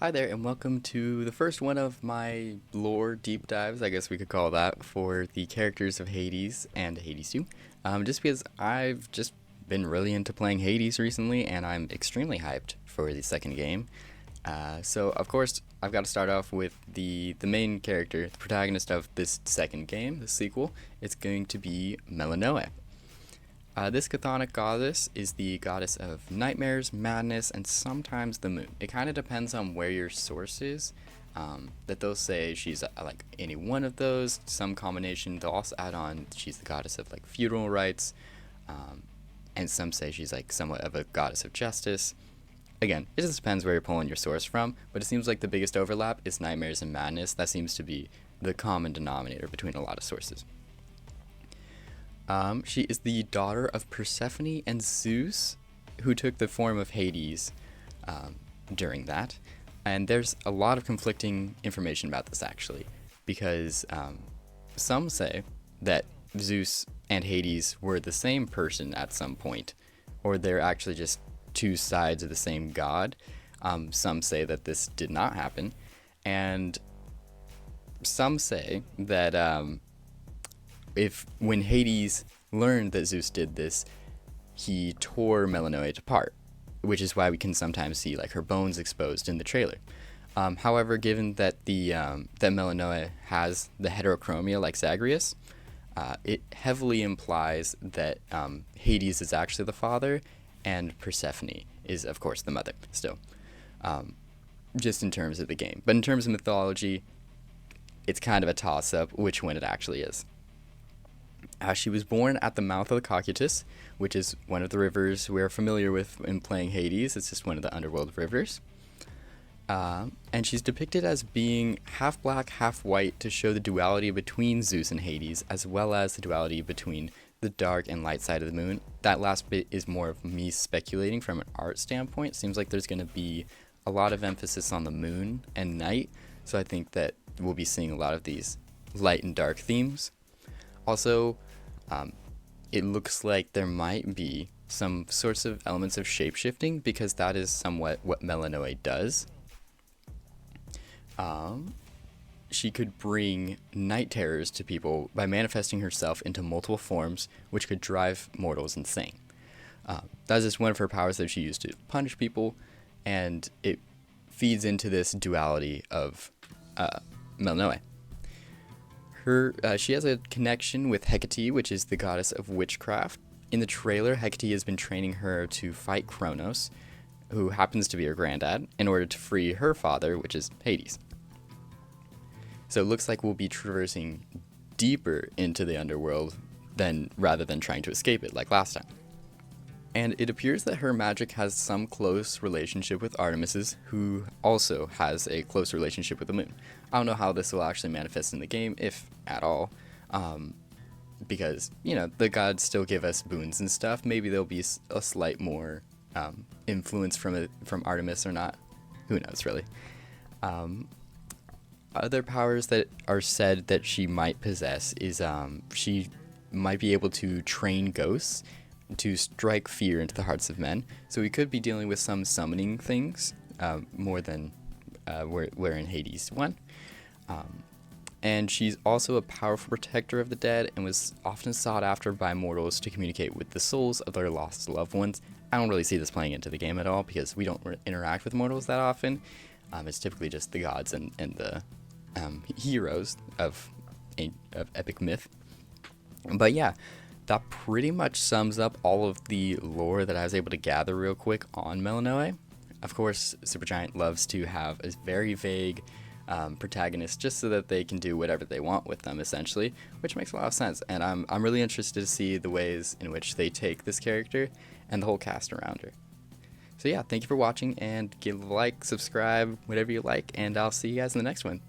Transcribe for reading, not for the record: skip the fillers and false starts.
Hi there, and welcome to the first one of my lore deep dives, I guess we could call that, for the characters of Hades and Hades 2. Just because I've just been really into playing Hades recently, and I'm extremely hyped for the second game. So, of course, I've got to start off with the main character, the protagonist of this second game, the sequel. It's going to be Melinoë. This chthonic goddess is the goddess of nightmares, madness, and sometimes the moon. It kind of depends on where your source is. That they'll say she's like any one of those, some combination. They'll also add on she's the goddess of like funeral rites, and some say she's like somewhat of a goddess of justice. Again, it just depends where you're pulling your source from, but it seems like the biggest overlap is nightmares and madness. That seems to be the common denominator between a lot of sources. She is the daughter of Persephone and Zeus, who took the form of Hades during that. And there's a lot of conflicting information about this, actually, because some say that Zeus and Hades were the same person at some point, or they're actually just two sides of the same god. Some say that this did not happen, and some say that if when Hades learned that Zeus did this, he tore Melinoë apart, which is why we can sometimes see like her bones exposed in the trailer. However, given that that Melinoë has the heterochromia like Zagreus, it heavily implies that Hades is actually the father, and Persephone is, of course, the mother. Still, just in terms of the game, but in terms of mythology, it's kind of a toss-up which one it actually is. She was born at the mouth of the Cocytus, which is one of the rivers we're familiar with in playing Hades. It's just one of the underworld rivers. And she's depicted as being half black, half white to show the duality between Zeus and Hades, as well as the duality between the dark and light side of the moon. That last bit is more of me speculating from an art standpoint. Seems like there's going to be a lot of emphasis on the moon and night, so I think that we'll be seeing a lot of these light and dark themes. Also, it looks like there might be some sorts of elements of shapeshifting because that is somewhat what Melinoë does. She could bring night terrors to people by manifesting herself into multiple forms, which could drive mortals insane. That is just one of her powers that she used to punish people, and it feeds into this duality of Melinoë. She has a connection with Hecate, which is the goddess of witchcraft. In the trailer, Hecate has been training her to fight Kronos, who happens to be her granddad, in order to free her father, which is Hades. So it looks like we'll be traversing deeper into the underworld rather than trying to escape it like last time. And it appears that her magic has some close relationship with Artemis's, who also has a close relationship with the moon. I don't know how this will actually manifest in the game, if at all, because, the gods still give us boons and stuff. Maybe there'll be a slight more influence from Artemis or not. Who knows, really. Other powers that are said that she might possess is she might be able to train ghosts to strike fear into the hearts of men. So we could be dealing with some summoning things more than we're in Hades 1. And she's also a powerful protector of the dead and was often sought after by mortals to communicate with the souls of their lost loved ones. I don't really see this playing into the game at all because we don't interact with mortals that often. It's typically just the gods and the heroes of epic myth. But yeah, that pretty much sums up all of the lore that I was able to gather real quick on Melinoë. Of course, Supergiant loves to have a very vague protagonist just so that they can do whatever they want with them, essentially, which makes a lot of sense. And I'm really interested to see the ways in which they take this character and the whole cast around her. So yeah, thank you for watching, and give a like, subscribe, whatever you like, and I'll see you guys in the next one.